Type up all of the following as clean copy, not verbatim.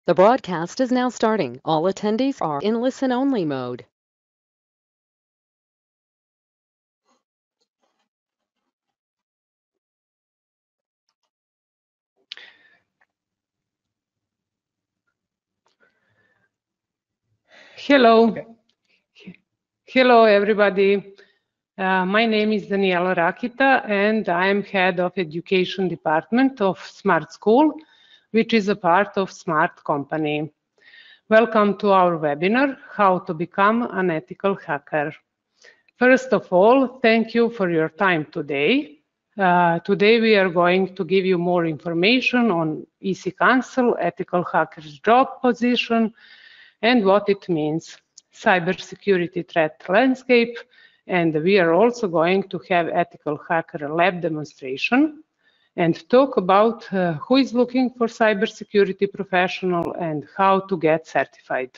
The broadcast is now starting. All attendees are in listen-only mode. Hello. Hello, everybody. My name is Daniela Rakita, and I am head of education department of Smart School, which is a part of Smart Company. Welcome to our webinar, How to Become an Ethical Hacker. First of all, thank you for your time today. Today we are going to give you more information on EC Council, ethical hackers job position, and what it means, cybersecurity threat landscape, and we are also going to have ethical hacker lab demonstration and talk about who is looking for cybersecurity professional and how to get certified.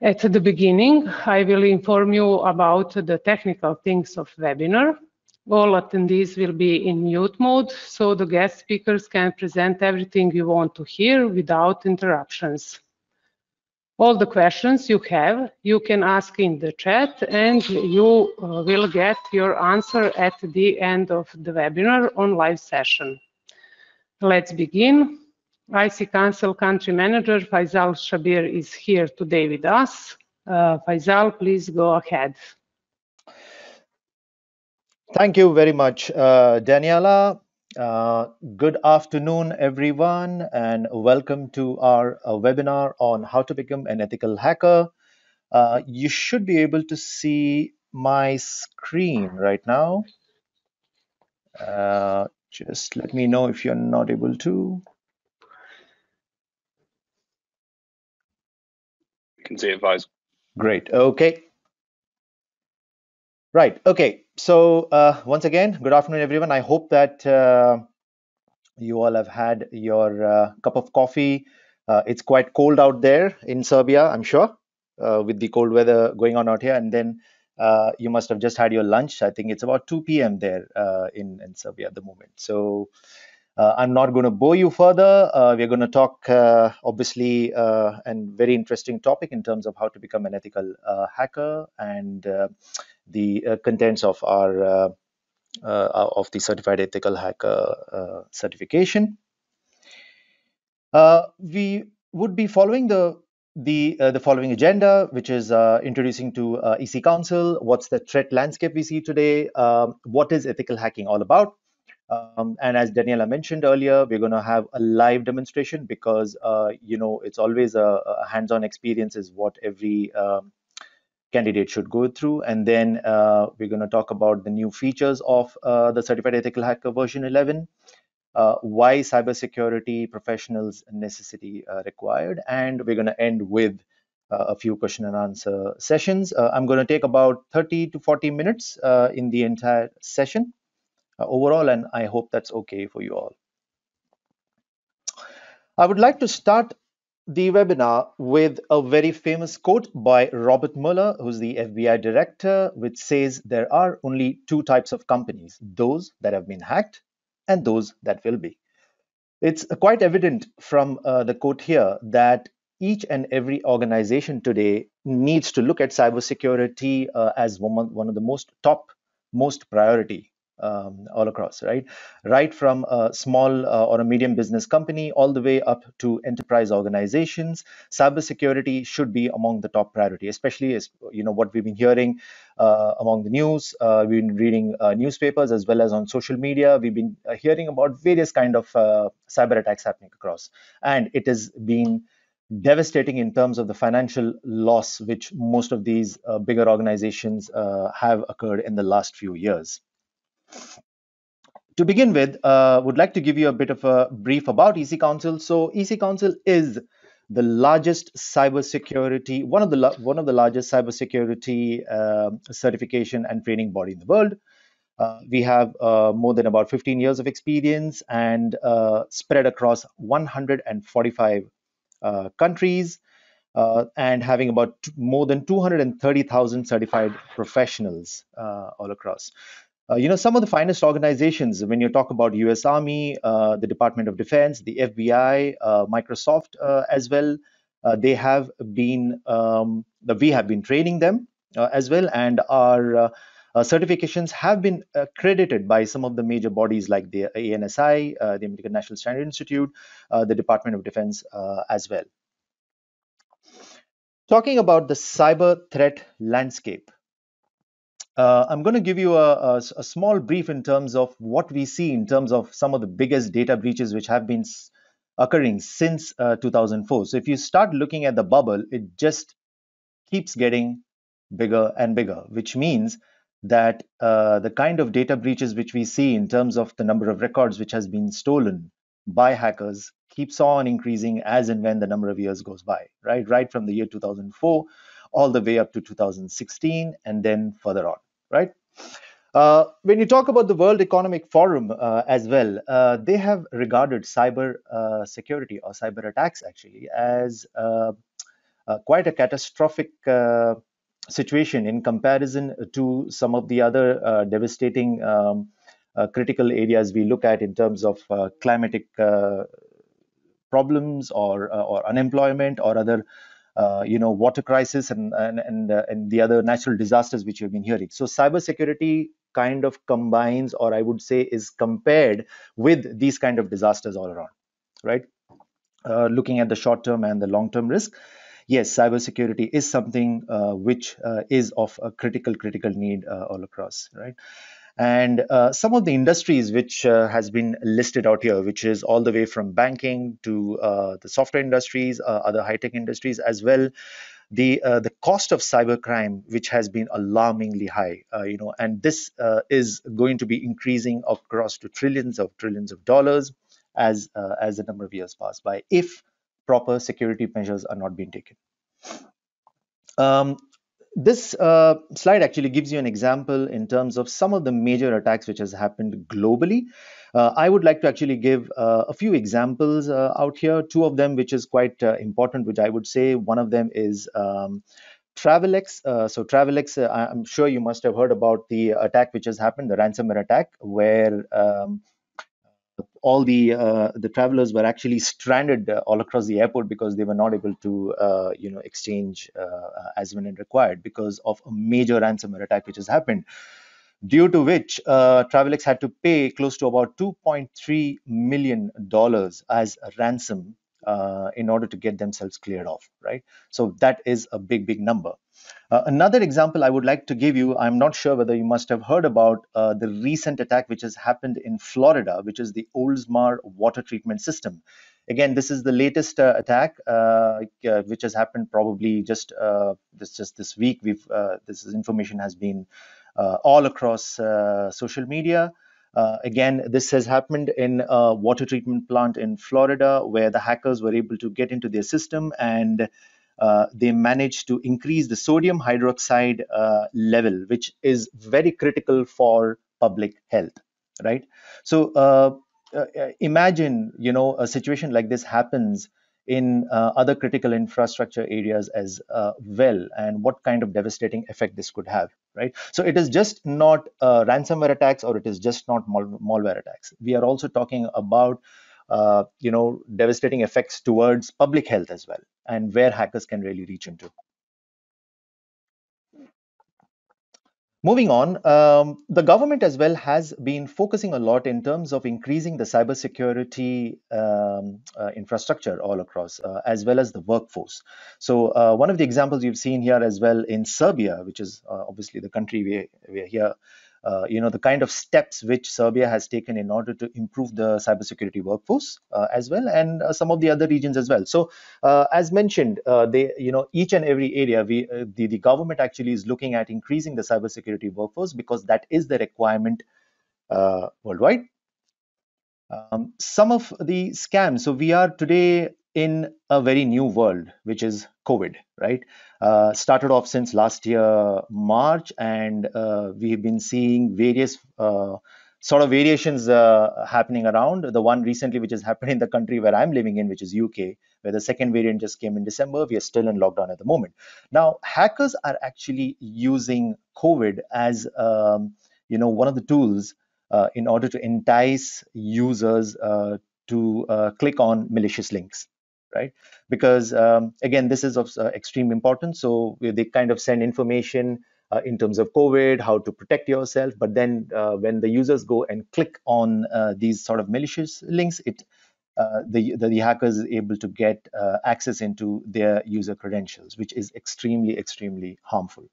At the beginning, I will inform you about the technical things of webinar. All attendees will be in mute mode, so the guest speakers can present everything you want to hear without interruptions. All the questions you have, you can ask in the chat, and you will get your answer at the end of the webinar on live session. Let's begin. IC Council Country Manager Faizal Shabeer is here today with us. Faizal, please go ahead. Thank you very much, Daniela. Good afternoon, everyone, and welcome to our webinar on how to become an ethical hacker. You should be able to see my screen right now. Just let me know if you're not able to. You can see it, Faisal. Great. Okay. Right. Okay. So once again, good afternoon, everyone. I hope that you all have had your cup of coffee. It's quite cold out there in Serbia, I'm sure, with the cold weather going on out here. And then you must have just had your lunch. I think it's about 2 p.m. there in Serbia at the moment. So I'm not going to bore you further. We're going to talk, obviously, and very interesting topic in terms of how to become an ethical hacker and the contents of our of the Certified Ethical Hacker certification. We would be following the following agenda, which is introducing to EC Council, what's the threat landscape we see today, what is ethical hacking all about, and as Daniela mentioned earlier, we're going to have a live demonstration because you know, it's always a hands-on experience is what every candidate should go through. And then we're going to talk about the new features of the Certified Ethical Hacker version 11, why cybersecurity professionals necessity required, and we're going to end with a few question and answer sessions. I'm going to take about 30 to 40 minutes in the entire session overall, and I hope that's okay for you all. I would like to start the webinar with a very famous quote by Robert Mueller, who's the FBI director, which says there are only two types of companies, those that have been hacked and those that will be. It's quite evident from the quote here that each and every organization today needs to look at cybersecurity as one of the most priority all across, right? Right from a small or a medium business company all the way up to enterprise organizations, cybersecurity should be among the top priority, especially as you know what we've been hearing among the news. We've been reading newspapers as well as on social media. We've been hearing about various kind of cyber attacks happening across, and it has been devastating in terms of the financial loss which most of these bigger organizations have occurred in the last few years. To begin with, would like to give you a bit of a brief about EC Council. So EC Council is the largest cybersecurity, one of the largest cybersecurity certification and training body in the world. We have more than about 15 years of experience and spread across 145 countries and having about more than 230,000 certified professionals all across. Some of the finest organizations, when you talk about US Army, the Department of Defense, the FBI, Microsoft as well, they have been, we have been training them as well, and our certifications have been accredited by some of the major bodies like the ANSI, the American National Standard Institute, the Department of Defense as well. Talking about the cyber threat landscape, I'm going to give you a small brief in terms of what we see in terms of some of the biggest data breaches which have been occurring since 2004. So if you start looking at the bubble, it just keeps getting bigger and bigger, which means that the kind of data breaches which we see in terms of the number of records which has been stolen by hackers keeps on increasing as and when the number of years goes by, right from the year 2004 all the way up to 2016 and then further on, right? When you talk about the World Economic Forum as well, they have regarded cyber security or cyber attacks actually as quite a catastrophic situation in comparison to some of the other devastating critical areas we look at in terms of climatic problems or unemployment or other water crisis and the other natural disasters which you've been hearing. So cybersecurity kind of combines, or I would say is compared with these kind of disasters all around, right? Looking at the short term and the long term risk, yes, cybersecurity is something which is of a critical need all across, right? And some of the industries which has been listed out here, which is all the way from banking to the software industries, other high-tech industries as well, the cost of cybercrime, which has been alarmingly high, and this is going to be increasing across to trillions of dollars as the number of years pass by, if proper security measures are not being taken. This slide actually gives you an example in terms of some of the major attacks which has happened globally. I would like to actually give a few examples out here, two of them which is quite important, which I would say one of them is Travelex. So Travelex, I'm sure you must have heard about the attack which has happened, the ransomware attack, where all the travelers were actually stranded all across the airport because they were not able to exchange as when it required because of a major ransomware attack which has happened, due to which Travelex had to pay close to about $2.3 million as a ransom in order to get themselves cleared off, right? So that is a big number. Another example I would like to give you, I'm not sure whether you must have heard about the recent attack which has happened in Florida, which is the Oldsmar water treatment system. Again, this is the latest attack which has happened probably just this week. This information has been all across social media. Again, this has happened in a water treatment plant in Florida, where the hackers were able to get into their system and they managed to increase the sodium hydroxide level, which is very critical for public health, right? So imagine, a situation like this happens in other critical infrastructure areas as well, and what kind of devastating effect this could have, right? So it is just not ransomware attacks, or it is just not malware attacks. We are also talking about devastating effects towards public health as well, and where hackers can really reach into. Moving on, the government as well has been focusing a lot in terms of increasing the cybersecurity infrastructure all across, as well as the workforce. So one of the examples you've seen here as well in Serbia, which is obviously the country we are here, the kind of steps which Serbia has taken in order to improve the cybersecurity workforce as well, and some of the other regions as well. So as mentioned, each and every area, the government actually is looking at increasing the cybersecurity workforce because that is the requirement worldwide. Some of the scams. So we are today in a very new world, which is COVID, right? Started off since last year, March, and we have been seeing various sort of variations happening around. The one recently, which has happened in the country where I'm living in, which is UK, where the second variant just came in December. We are still in lockdown at the moment. Now, hackers are actually using COVID as one of the tools in order to entice users to click on malicious links, right? Because again, this is of extreme importance. So they kind of send information in terms of COVID, how to protect yourself. But then when the users go and click on these sort of malicious links, the hackers is able to get access into their user credentials, which is extremely, extremely harmful.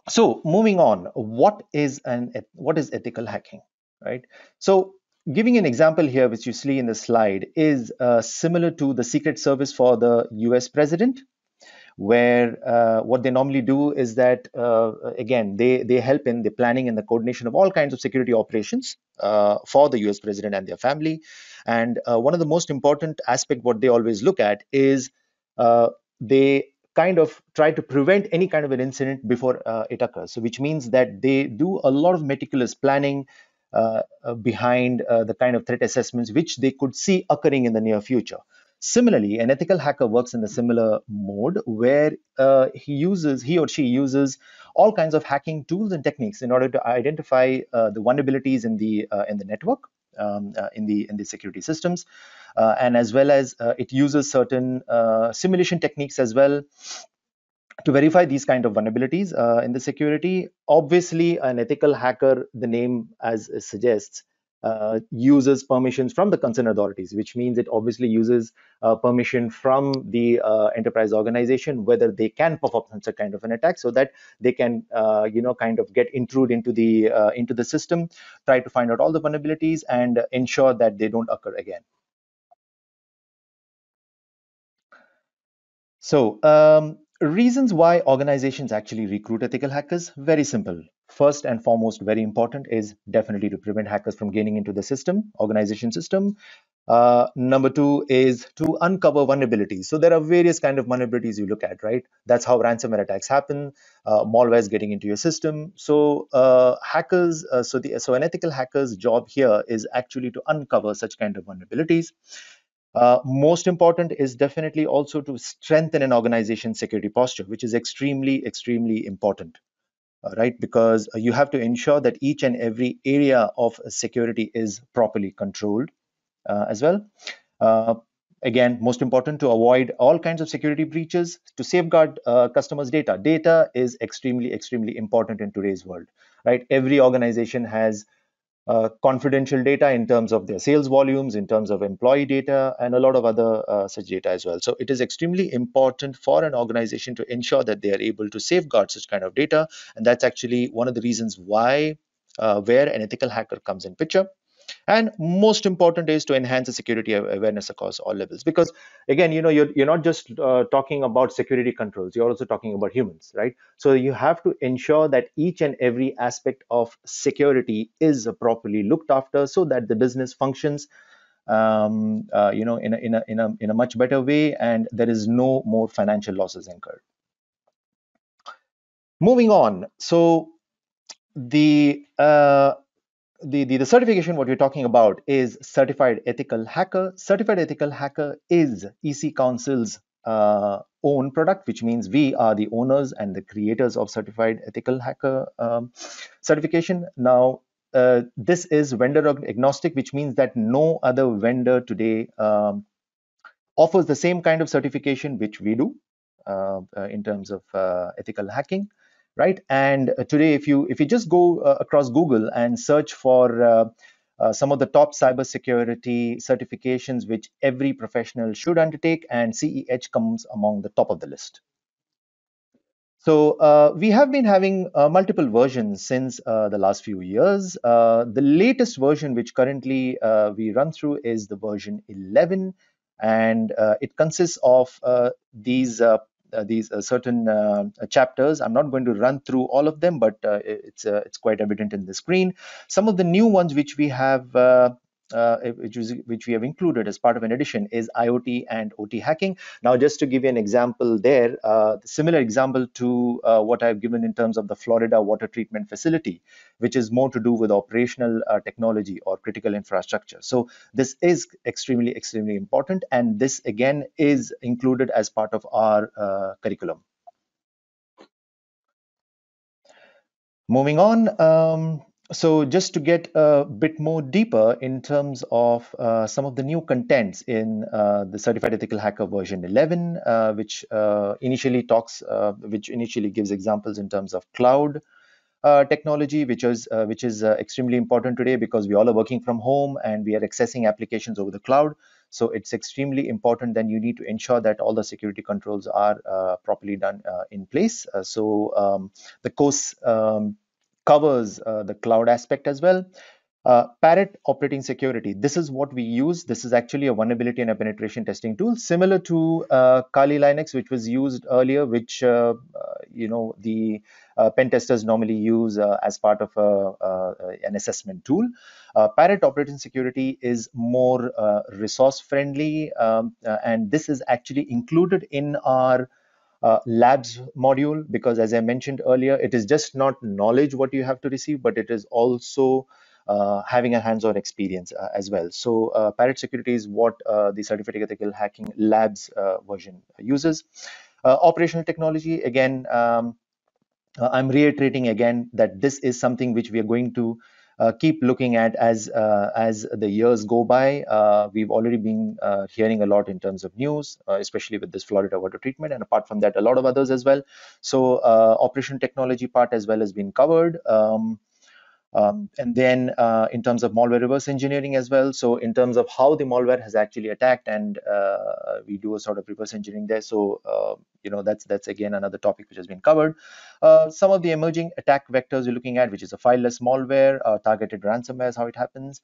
So moving on, what is ethical hacking, right? So giving an example here, which you see in the slide, is similar to the Secret Service for the US president, where what they normally do is that, again, they help in the planning and the coordination of all kinds of security operations for the US president and their family. And one of the most important aspect what they always look at is they kind of try to prevent any kind of an incident before it occurs. So which means that they do a lot of meticulous planning behind the kind of threat assessments which they could see occurring in the near future. Similarly, an ethical hacker works in a similar mode where he or she uses all kinds of hacking tools and techniques in order to identify the vulnerabilities in the network, in the security systems, and as well as it uses certain simulation techniques as well to verify these kind of vulnerabilities in the security. Obviously, an ethical hacker, the name as it suggests, uses permissions from the concerned authorities, which means it obviously uses permission from the enterprise organization, whether they can perform such a kind of an attack, so that they can, kind of intrude into the system, try to find out all the vulnerabilities, and ensure that they don't occur again. So reasons why organizations actually recruit ethical hackers, very simple. First and foremost, very important, is definitely to prevent hackers from gaining into the organization system. Number two is to uncover vulnerabilities. So there are various kind of vulnerabilities you look at, right? That's how ransomware attacks happen. Malware is getting into your system. So hackers, so an ethical hacker's job here is actually to uncover such kind of vulnerabilities. Most important is definitely also to strengthen an organization's security posture, which is extremely, extremely important, right? Because you have to ensure that each and every area of security is properly controlled as well. Again, most important, to avoid all kinds of security breaches, to safeguard customers' data. Data is extremely, extremely important in today's world, right? Every organization has confidential data in terms of their sales volumes, in terms of employee data, and a lot of other such data as well. So it is extremely important for an organization to ensure that they are able to safeguard such kind of data. And that's actually one of the reasons why where an ethical hacker comes in picture. And most important is to enhance the security awareness across all levels, because again, you're not just talking about security controls, you're also talking about humans, right? So you have to ensure that each and every aspect of security is properly looked after, so that the business functions in a much better way, and there is no more financial losses incurred. Moving on, so the certification what we're talking about is Certified Ethical Hacker. Certified Ethical Hacker is EC Council's own product, which means we are the owners and the creators of Certified Ethical Hacker certification. Now, this is vendor agnostic, which means that no other vendor today offers the same kind of certification which we do in terms of ethical hacking. Right, and today, if you just go across Google and search for some of the top cybersecurity certifications which every professional should undertake, and CEH comes among the top of the list. So we have been having multiple versions since the last few years. The latest version which currently we run through is the version 11, and it consists of these certain chapters. I'm not going to run through all of them, but it's quite evident in the screen. Some of the new ones which we have which we have included as part of an edition is IoT and OT hacking. Now, just to give you an example there, similar example to what I've given in terms of the Florida water treatment facility, which is more to do with operational technology or critical infrastructure. So this is extremely, extremely important, and this again is included as part of our curriculum. Moving on, so just to get a bit more deeper in terms of some of the new contents in the Certified Ethical Hacker version 11, which initially gives examples in terms of cloud technology, which is extremely important today because we all are working from home and we are accessing applications over the cloud. So it's extremely important that you need to ensure that all the security controls are properly done in place. The course covers the cloud aspect as well. Parrot operating security. This is what we use. This is actually a vulnerability and a penetration testing tool, similar to Kali Linux, which was used earlier, which the pen testers normally use as part of an assessment tool. Parrot operating security is more resource friendly, and this is actually included in our labs module, because as I mentioned earlier, it is just not knowledge what you have to receive, but it is also having a hands-on experience as well. So Parrot Security is what the Certificate Ethical Hacking Labs version uses. Operational technology, again, I'm reiterating again that this is something which we are going to keep looking at as the years go by. We've already been hearing a lot in terms of news, especially with this Florida water treatment, and apart from that, a lot of others as well. So operation technology part as well has been covered. And then in terms of malware reverse engineering as well. So in terms of how the malware has actually attacked, and we do a sort of reverse engineering there. So that's again another topic which has been covered. Some of the emerging attack vectors we're looking at, which is a fileless malware, targeted ransomware is how it happens.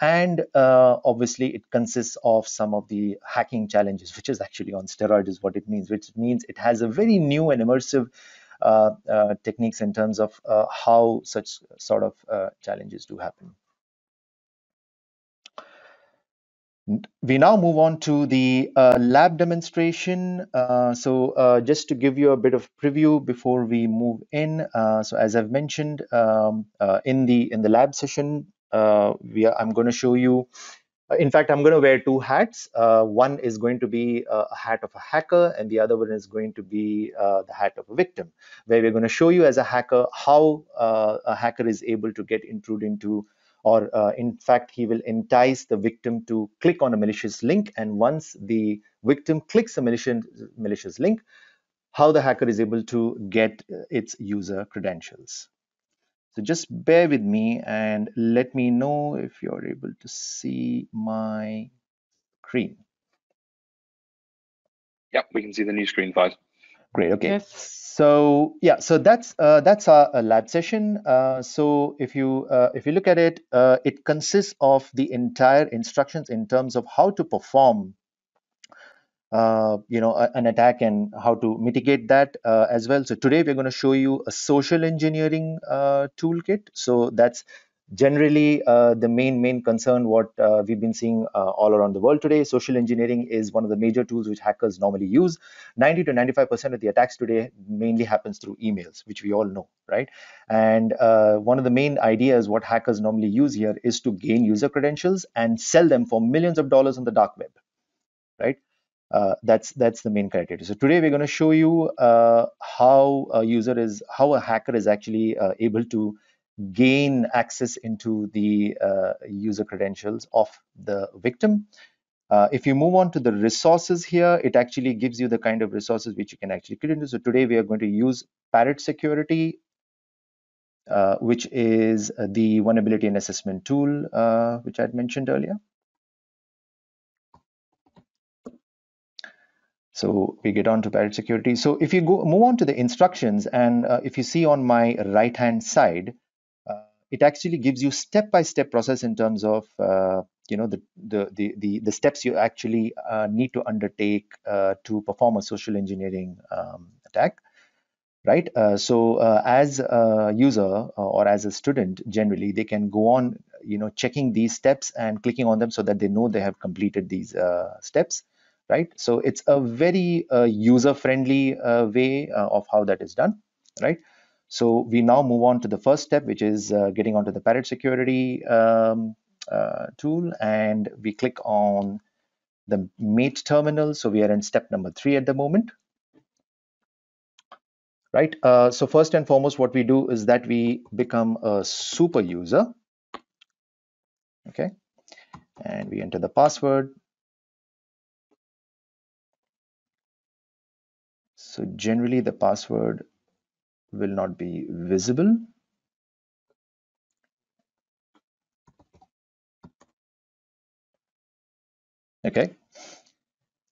And obviously it consists of some of the hacking challenges, which is actually on steroids is what it means, which means it has a very new and immersive techniques in terms of how such sort of challenges do happen. We now move on to the lab demonstration. Just to give you a bit of preview before we move in. So as I've mentioned, in the lab session, I'm going to show you. In fact, I'm going to wear two hats. One is going to be a hat of a hacker, and the other one is going to be the hat of a victim, where we're going to show you as a hacker how a hacker is able to get intrude into, or in fact, he will entice the victim to click on a malicious link. And once the victim clicks a malicious link, how the hacker is able to get its user credentials. So just bear with me and let me know if you're able to see my screen. Yep, we can see the new screen, Faizal. Great. Okay. Yes. So yeah, so that's our lab session. So if you look at it, it consists of the entire instructions in terms of how to perform an attack and how to mitigate that as well. So today we're going to show you a social engineering toolkit. So that's generally the main concern what we've been seeing all around the world today. Social engineering is one of the major tools which hackers normally use. 90 to 95% of the attacks today mainly happens through emails, which we all know, right? And one of the main ideas what hackers normally use here is to gain user credentials and sell them for millions of dollars on the dark web, right? That's the main criteria. So today we're going to show you how a hacker is actually able to gain access into the user credentials of the victim. If you move on to the resources here, it actually gives you the kind of resources which you can actually get into. So today we are going to use Parrot Security, which is the vulnerability and assessment tool, which I had mentioned earlier. So we get on to Parrot Security. So if you move on to the instructions, and if you see on my right-hand side, it actually gives you step-by-step process in terms of the steps you actually need to undertake to perform a social engineering attack, right? As a user or as a student, generally they can go on checking these steps and clicking on them so that they know they have completed these steps, right? So it's a very user-friendly way of how that is done, right? So we now move on to the first step, which is getting onto the Parrot Security tool, and we click on the mate terminal. So we are in step number 3 at the moment. right? So first and foremost, what we do is that we become a super user, okay? And we enter the password. So generally the password will not be visible. Okay.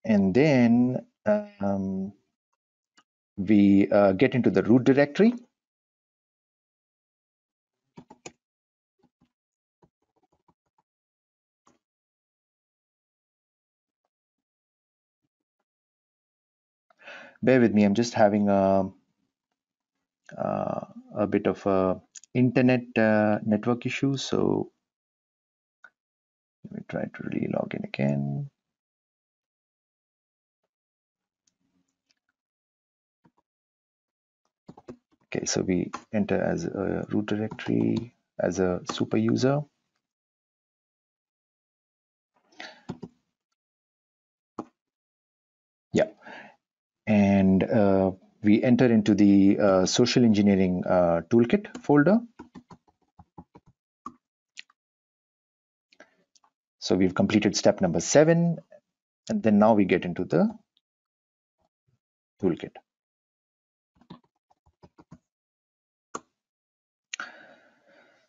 And then we get into the root directory. Bear with me, I'm just having a bit of a internet network issue, so let me try to re-log in again. Okay, so we enter as a root directory as a super user. Yeah, and we enter into the social engineering toolkit folder. So we've completed step number 7, and then now we get into the toolkit.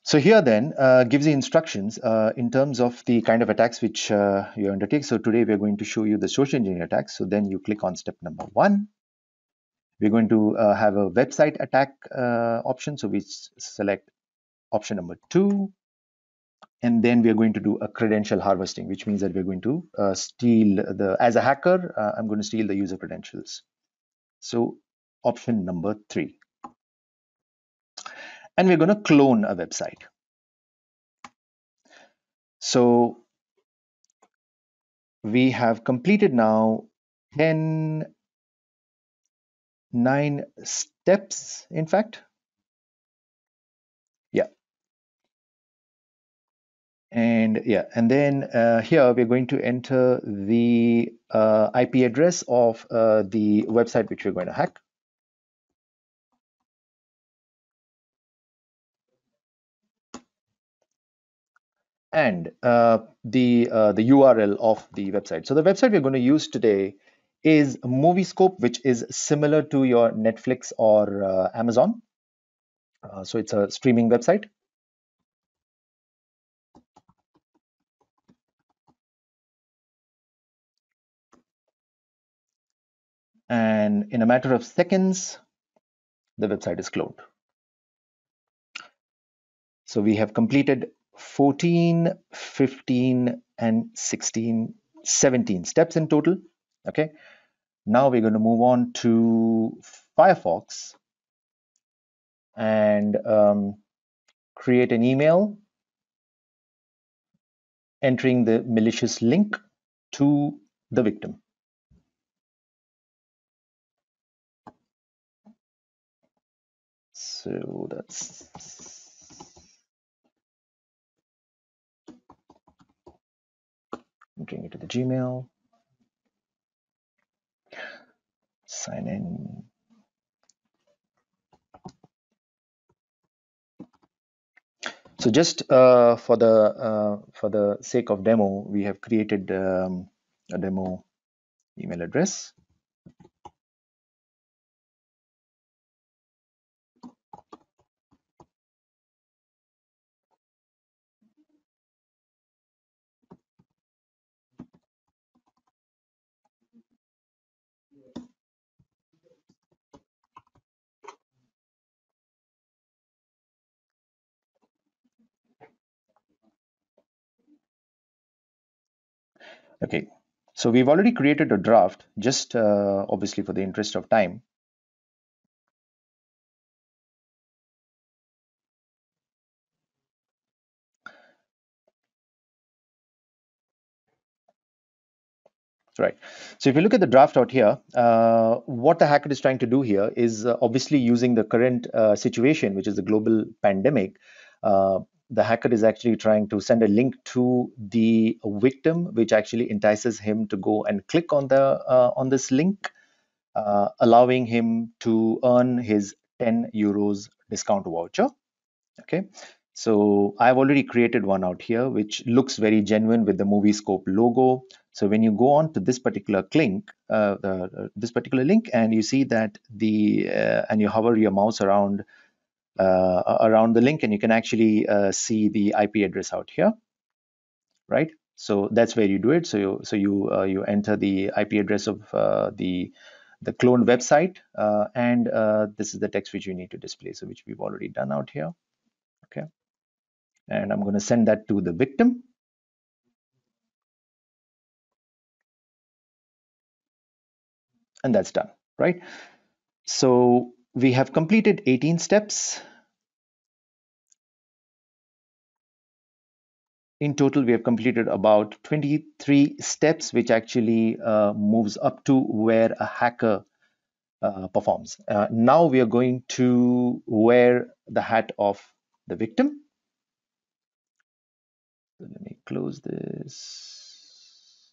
So here then gives the instructions in terms of the kind of attacks which you undertake. So today we're going to show you the social engineering attacks. So then you click on step number 1. We're going to have a website attack option. So we select option number 2. And then we're going to do a credential harvesting, which means that we're going to steal as a hacker, I'm going to steal the user credentials. So option number 3. And we're going to clone a website. So we have completed now 9 steps, in fact. Yeah. And yeah, and then here we're going to enter the IP address of the website which we're going to hack. And the URL of the website. So the website we're going to use today is Moviescope, which is similar to your Netflix or Amazon. So it's a streaming website. And in a matter of seconds, the website is cloned. So we have completed 14, 15, and 16, 17 steps in total. Okay. Now we're going to move on to Firefox and create an email entering the malicious link to the victim. So that's entering it to the Gmail, sign in. So just for the sake of demo, we have created a demo email address. Okay, so we've already created a draft, just obviously for the interest of time. Right. So if you look at the draft out here, what the hacker is trying to do here is obviously using the current situation, which is the global pandemic. The hacker is actually trying to send a link to the victim, which actually entices him to go and click on this link. allowing him to earn his 10 euros discount voucher. Okay, so I've already created one out here, which looks very genuine with the movie scope logo. So when you go on to this particular link, and you see that and you hover your mouse around the link, and you can actually see the IP address out here, right? So that's where you do it. So you enter the IP address of the cloned website, and this is the text which you need to display, so which we've already done out here. Okay, and I'm going to send that to the victim. And that's done, right? So we have completed 18 steps. In total, we have completed about 23 steps, which actually moves up to where a hacker performs. Now we are going to wear the hat of the victim. So let me close this.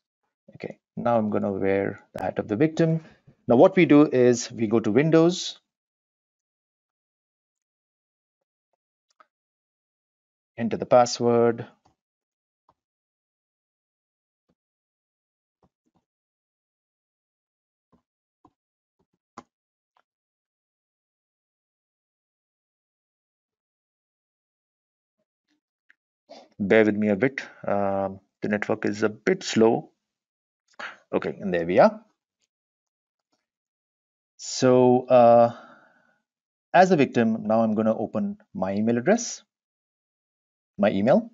Okay, now I'm going to wear the hat of the victim. Now what we do is we go to Windows, enter the password. Bear with me a bit. The network is a bit slow. Okay, and there we are. So as a victim, now I'm going to open my email address, my email,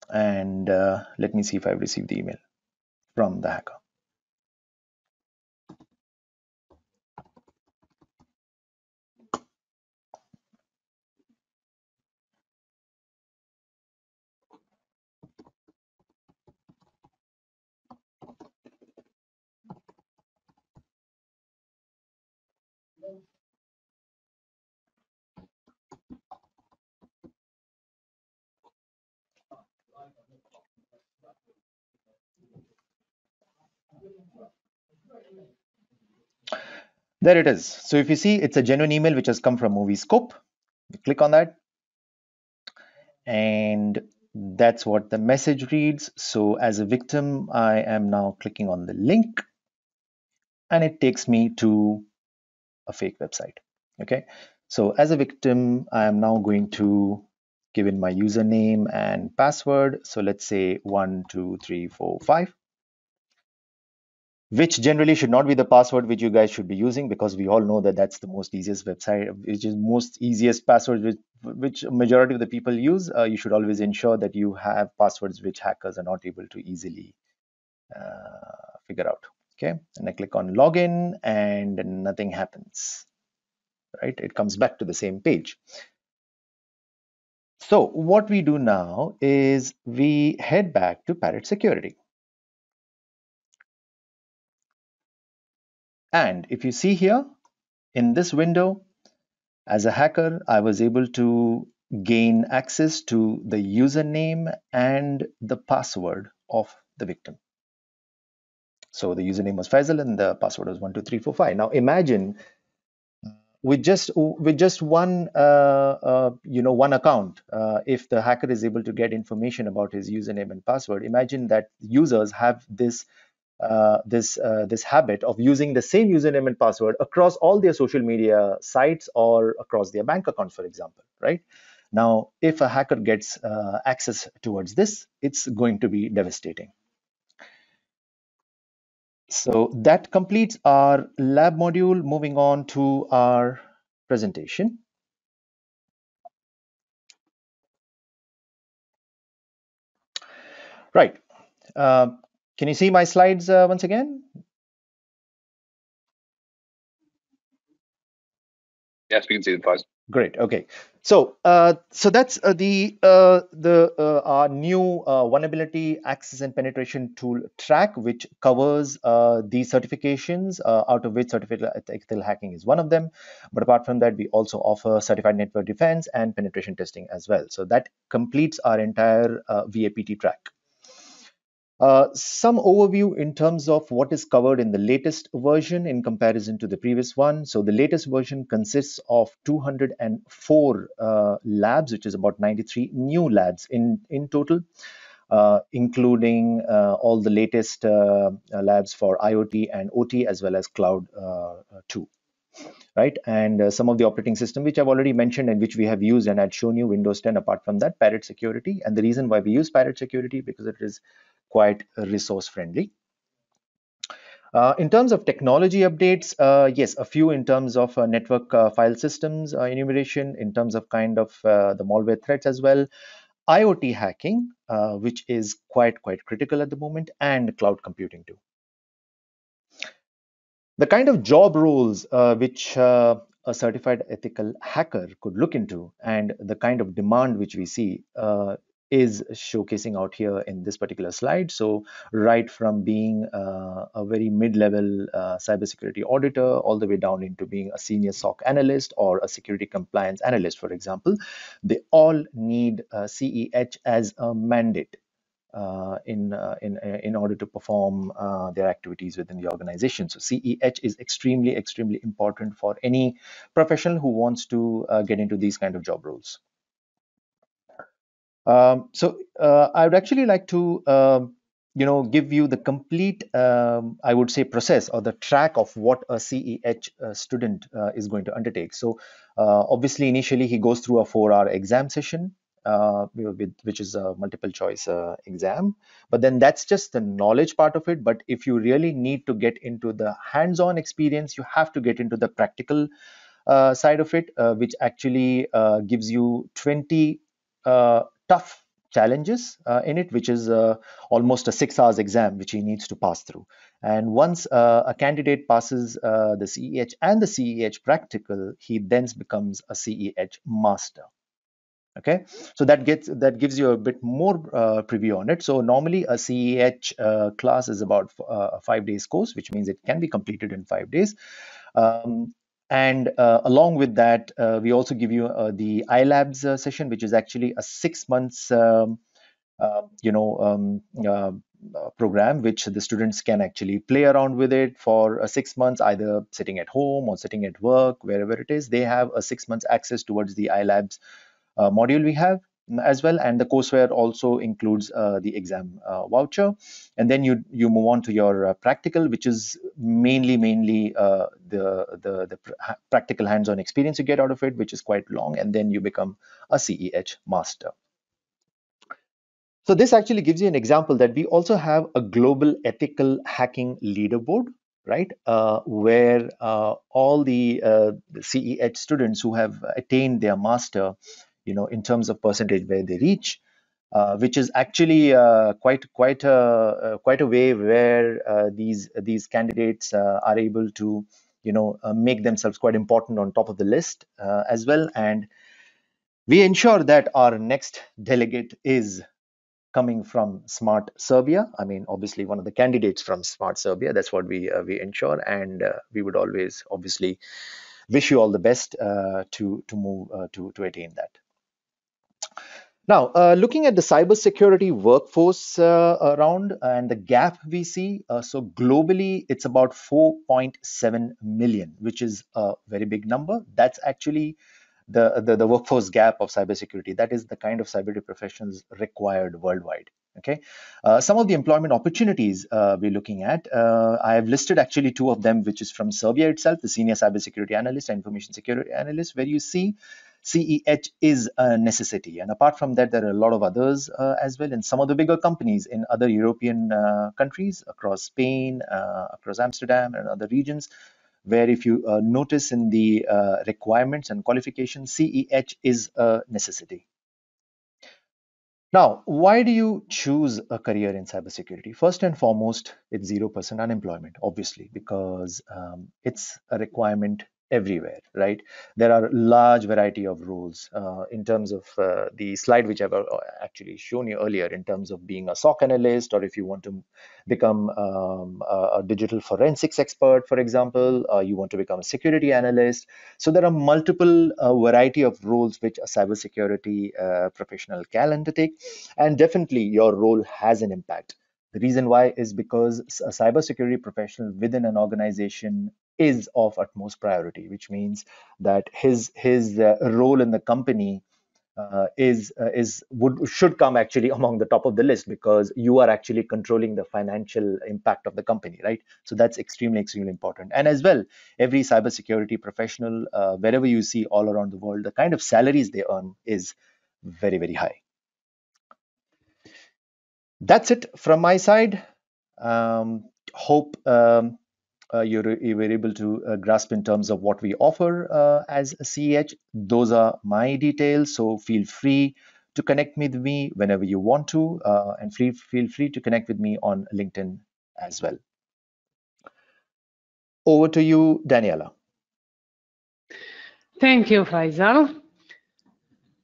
and let me see if I've received the email from the hacker. There it is. So if you see, it's a genuine email which has come from Movie Scope. You click on that, and that's what the message reads. So as a victim, I am now clicking on the link, and it takes me to a fake website. Okay, so as a victim, I am now going to give in my username and password. So let's say 12345. Which generally should not be the password which you guys should be using, because we all know that that's the most easiest website, which is most easiest password which majority of the people use. You should always ensure that you have passwords which hackers are not able to easily figure out. Okay, and I click on login, and nothing happens, right? It comes back to the same page. So what we do now is we head back to Parrot Security. And if you see here in this window, as a hacker, I was able to gain access to the username and the password of the victim. So the username was Faizal and the password was 12345. Now imagine with just one one account, if the hacker is able to get information about his username and password, imagine that users have this habit of using the same username and password across all their social media sites or across their bank accounts, for example, right? Now, if a hacker gets access towards this, it's going to be devastating. So that completes our lab module. Moving on to our presentation. Right. Can you see my slides once again? Yes, we can see the files. Great. Okay. So that's our new vulnerability access and penetration tool track, which covers the certifications, out of which certified ethical hacking is one of them. But apart from that, we also offer certified network defense and penetration testing as well. So that completes our entire VAPT track. Some overview in terms of what is covered in the latest version in comparison to the previous one. So the latest version consists of 204 labs, which is about 93 new labs in total, including all the latest labs for IoT and OT, as well as cloud too. Right, and some of the operating system which I've already mentioned and which we have used, and I'd shown you Windows 10. Apart from that, Parrot Security, and the reason why we use Parrot Security, because it is quite resource friendly. In terms of technology updates, yes, a few in terms of network file systems enumeration, in terms of kind of the malware threats as well, IoT hacking, which is quite critical at the moment, and cloud computing too. The kind of job roles which a certified ethical hacker could look into, and the kind of demand which we see is showcasing out here in this particular slide. So right from being a very mid-level cybersecurity auditor all the way down into being a senior SOC analyst or a security compliance analyst, for example, they all need CEH as a mandate in order to perform their activities within the organization. So CEH is extremely important for any professional who wants to get into these kind of job roles. I would actually like to give you the complete, I would say, process or the track of what a CEH student is going to undertake. So obviously, initially he goes through a 4-hour exam session, which is a multiple choice exam, but then that's just the knowledge part of it. But if you really need to get into the hands-on experience, you have to get into the practical side of it, which actually gives you 20 tough challenges in it, which is almost a 6 hours exam which he needs to pass through. And once a candidate passes the CEH and the CEH practical, he then becomes a CEH master. Okay, so that gives you a bit more preview on it. So normally a CEH class is about a 5 days course, which means it can be completed in 5 days. And along with that, we also give you the iLabs session, which is actually a 6 months program, which the students can actually play around with it for 6 months, either sitting at home or sitting at work, wherever it is. They have a 6 months access towards the iLabs module we have as well, and the courseware also includes the exam voucher. And then you move on to your practical, which is mainly the practical hands-on experience you get out of it, which is quite long, and then you become a CEH master. So this actually gives you an example that we also have a global ethical hacking leaderboard, right, where all the CEH students who have attained their master, in terms of percentage where they reach, which is actually quite a way where these candidates are able to make themselves quite important on top of the list as well. And we ensure that our next delegate is coming from Smart Serbia. I mean, obviously one of the candidates from Smart Serbia. That's what we ensure, and we would always obviously wish you all the best to move to attain that. Now, looking at the cybersecurity workforce around and the gap we see, so globally it's about 4.7 million, which is a very big number. That's actually the workforce gap of cybersecurity. That is the kind of cybersecurity professionals required worldwide. Okay, some of the employment opportunities we're looking at, I have listed actually 2 of them, which is from Serbia itself, the senior cybersecurity analyst and information security analyst, where you see CEH is a necessity. And apart from that, there are a lot of others as well in some of the bigger companies in other European countries, across Spain, across Amsterdam and other regions, where if you notice in the requirements and qualifications, CEH is a necessity. Now, why do you choose a career in cybersecurity? First and foremost, it's 0% unemployment, obviously, because it's a requirement everywhere, right? There are a large variety of roles in terms of the slide which I've actually shown you earlier, in terms of being a SOC analyst, or if you want to become a digital forensics expert, for example, you want to become a security analyst. So there are multiple variety of roles which a cybersecurity professional can undertake, and definitely your role has an impact. The reason why is because a cybersecurity professional within an organization is of utmost priority, which means that his role in the company should come actually among the top of the list, because you are actually controlling the financial impact of the company, right? So that's extremely important. And as well, every cybersecurity professional, wherever you see all around the world, the kind of salaries they earn is very high. That's it from my side. Hope you were able to grasp in terms of what we offer as a CEH. Those are my details, so feel free to connect with me whenever you want to, and feel free to connect with me on LinkedIn as well. Over to you, Daniela. Thank you, Faizal.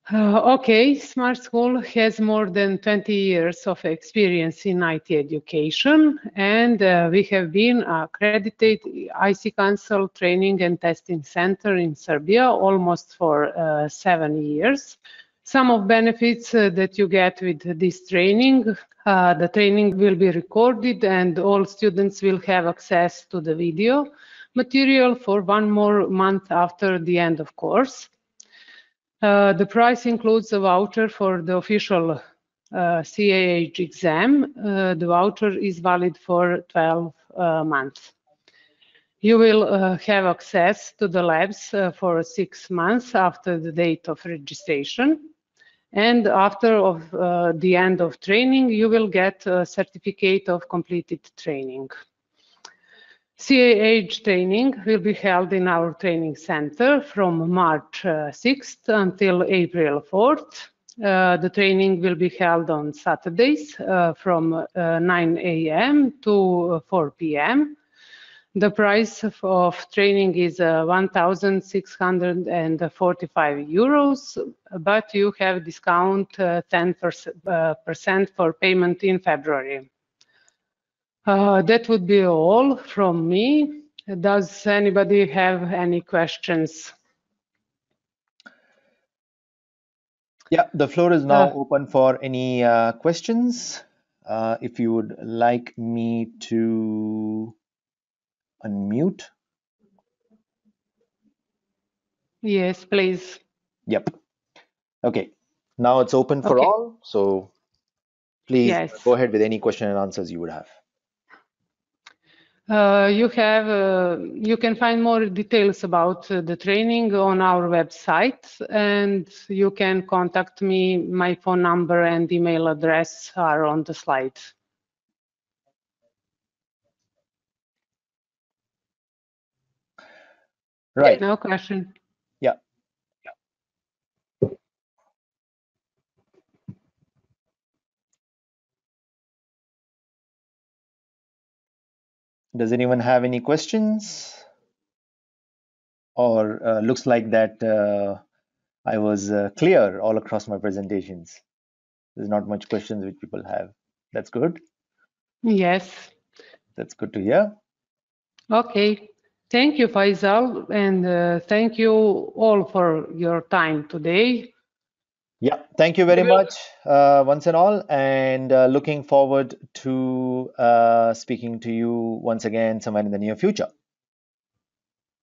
Okay, Smart School has more than 20 years of experience in IT education, and we have been accredited IC Council Training and Testing Center in Serbia almost for 7 years. Some of benefits that you get with this training, the training will be recorded and all students will have access to the video material for 1 more month after the end of course. The price includes a voucher for the official CAH exam. The voucher is valid for 12 months. You will have access to the labs for 6 months after the date of registration. And after the end of training, you will get a certificate of completed training. CAH training will be held in our training center from March 6th until April 4th. The training will be held on Saturdays from 9 a.m. to 4 p.m. The price of training is 1,645 euros, but you have discount 10% for payment in February. That would be all from me. Does anybody have any questions? Yeah, the floor is now open for any questions. If you would like me to unmute. Yes, please. Yep. Okay. Now it's open for all. So please go ahead with any question and answers you would have. You can find more details about the training on our website, and you can contact me. My phone number and email address are on the slide. Right. No question. Yeah. Does anyone have any questions? Or looks like that I was clear all across my presentations. There's not much questions which people have. That's good. Yes. That's good to hear. Okay. Thank you, Faizal, and thank you all for your time today. Yeah, thank you very much once and all, and looking forward to speaking to you once again somewhere in the near future.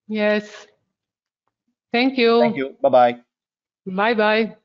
Yes. Thank you. Thank you. Bye-bye. Bye-bye.